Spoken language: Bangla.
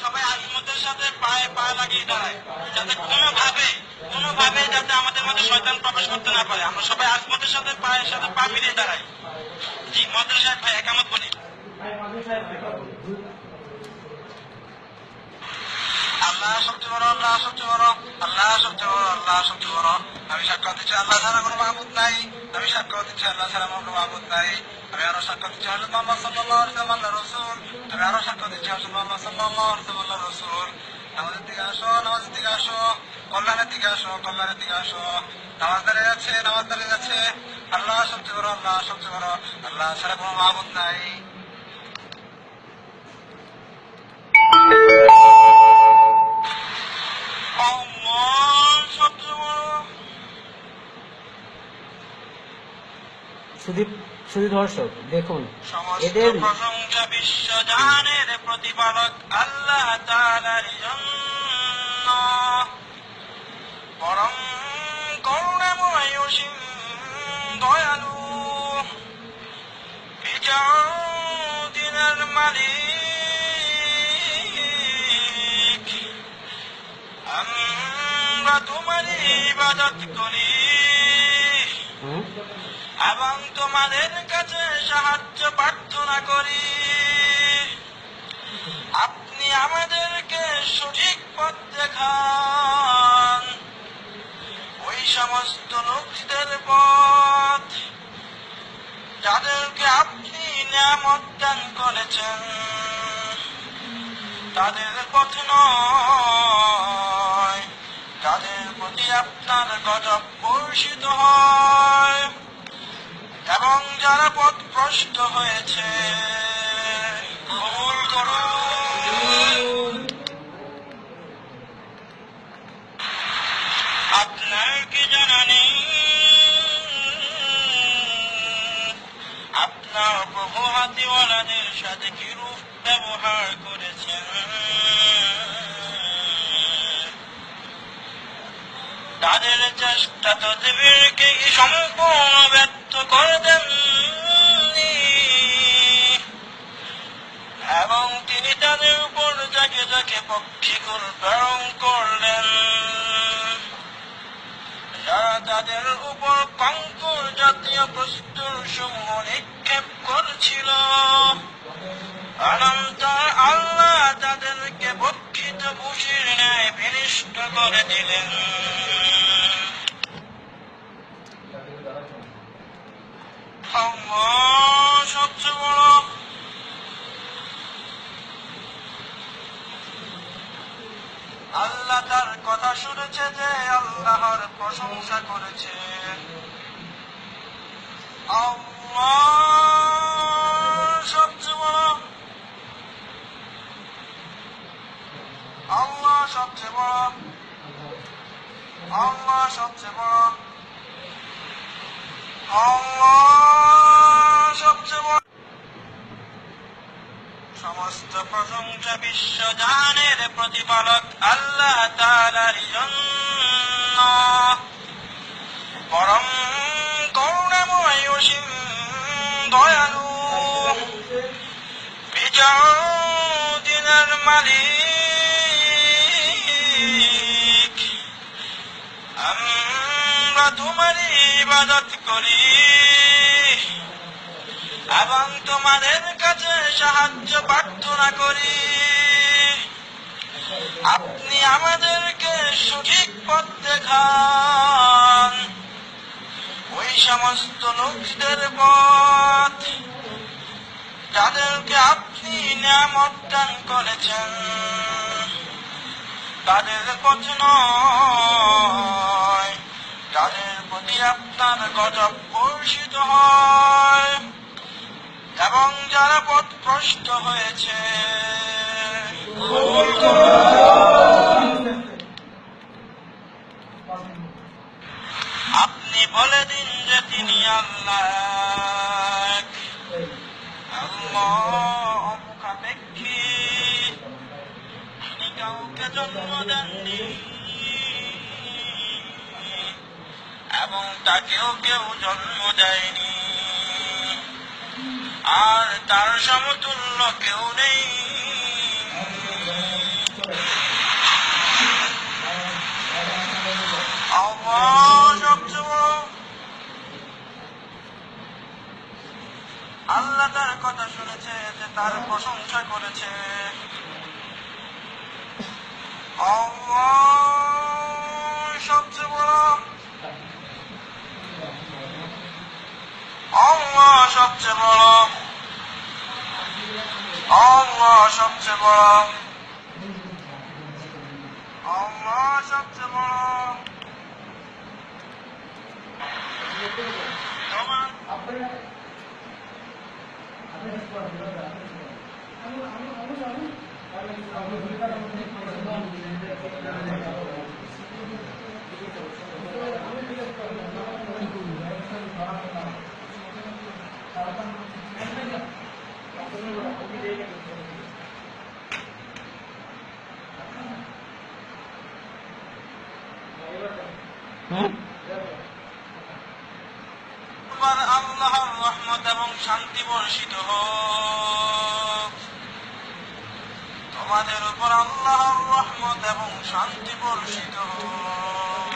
সবাই আজমতের সাথে পায়ে পায়ে লাগিয়ে দাঁড়ায়, যাতে কোনোভাবে যাতে আমাদের মধ্যে শয়তান প্রবেশ করতে না পারে। আমরা সবাই আজমতের সাথে পায়ের সাথে পা মিলিয়ে দাঁড়াই। জি মদ্দুল সাহেব ভাই একামত বলি। আল্লাহ সবচেয়ে বড়, আল্লাহ সবচেয়ে বড়, আল্লাহ সবচেয়ে বড়, আল্লাহ সবচেয়ে বড়। আমি সাক্ষ্য দিচ্ছি আল্লাহ ছাড়া কোনো মাহবুদ নাই। আমি সাক্ষ্য দিচ্ছি আল্লাহ ছাড়া কোনো মাহবুদ নাই। আমি আরো সাক্ষ্য দিচ্ছি হযরত মুহাম্মদ সাল্লাল্লাহু আলাইহি ওয়াসাল্লাম আল্লাহর রাসূল। আমি আরো সাক্ষ্য দিচ্ছি হযরত মুহাম্মদ সাল্লাল্লাহু আলাইহি ওয়াসাল্লাম আল্লাহর রাসূল। নামাজের দিকে আসো, নামাজের দিকে আসো, কল্যাণের দিকে আসো, কল্যাণের দিকে আসো। নামাজ দাঁড়িয়ে যাচ্ছে, নামাজ দাঁড়িয়ে যাচ্ছে। আল্লাহ সবচেয়ে বড়, আল্লাহ সবচেয়ে বড়, আল্লাহ ছাড়া কোনো মাহবুদ নাই। শুধু দর্শক দেখুন, এদের প্রশংসা বিশ্বজানের প্রতিপালক আল্লাহ তাআলার জন্য, পরম করুণাময় অসীম দয়ালু বিজয় দিনের মালিক। আমরা তোমার ইবাদত করি এবং তোমাদের কাছে সাহায্য প্রার্থনা করি। আপনি আমাদেরকে সঠিক পথ দেখান, ওই সমস্ত লোকদের পথ যাদেরকে আপনি নিয়ামত দান করেছেন, তাদের পথ নয় যাদের প্রতি আপনার গজব বর্ষিত হয় এবং যারা পথভ্রষ্ট হয়েছে। কবুল করুন। আপনার কি জানা নেই আপনার প্রভু হাতিওয়ালাদের সাথে কিরূপ ব্যবহার করেছেন? তাদের চেষ্টা তদবিরকে সম্পূর্ণ ব্যর্থ করে দেননি এবং তিনি তাদের উপর যাকে যাকে পক্ষীকুল প্রেরণ করলেন, যারা তাদের উপর কঙ্কর জাতীয় প্রস্তর সমূহ নিক্ষেপ করছিল। অনন্তর আল্লাহ তাদেরকে ভক্ষিত ভূষির ন্যায় বিনষ্ট করে দিলেন। আল্লাহ সবচেয়ে বড়। আল্লাহ তার কথা শুনেছে যে আল্লাহর প্রশংসা করেছে। আল্লাহ সবচেয়ে বড়, আল্লাহ সবচেয়ে বড়, আল্লাহ সবচেয়ে বড়, আল্লাহ সবচেয়ে বড়। সমস্ত প্রশংসা বিশ্বজানের প্রতিপালক আল্লাহ তাআলার জন্য, পরম করুণাময় অসীম দয়ালু বিজয় দিনের মালিক। আমরা তোমার ইবাদত করি এবং তোমাদের কাছে সাহায্য প্রার্থনা করি। আপনি আমাদেরকে সঠিক পথ দেখান, ওই সমস্ত লোকদের পথ যাদেরকে আপনি নিয়ামত দান করেছেন, তাদের পথ নয় যাদের প্রতি আপনার গজব বর্ষিত হয় এবং যারা পথভ্রষ্ট হয়েছে। আপনি বলে দিন যে তিনি আল্লাহ, আল্লাহ অমুখাপেক্ষী, তিনি কাউকে জন্ম দেননি এবং তাকেও কেউ জন্ম দেয়নি, আর তার সমতুল্য কেউ নেই। রয়েছে। আল্লাহ সবচেয়ে বড়, আল্লাহ সবচেয়ে বড়, আল্লাহ সবচেয়ে বড়, আল্লাহ সবচেয়ে বড়। আল্লাহর রহমত এবং শান্তি বর্ষিত হোক তোমাদের উপর, আল্লাহর রহমত এবং শান্তি বর্ষিত হোক।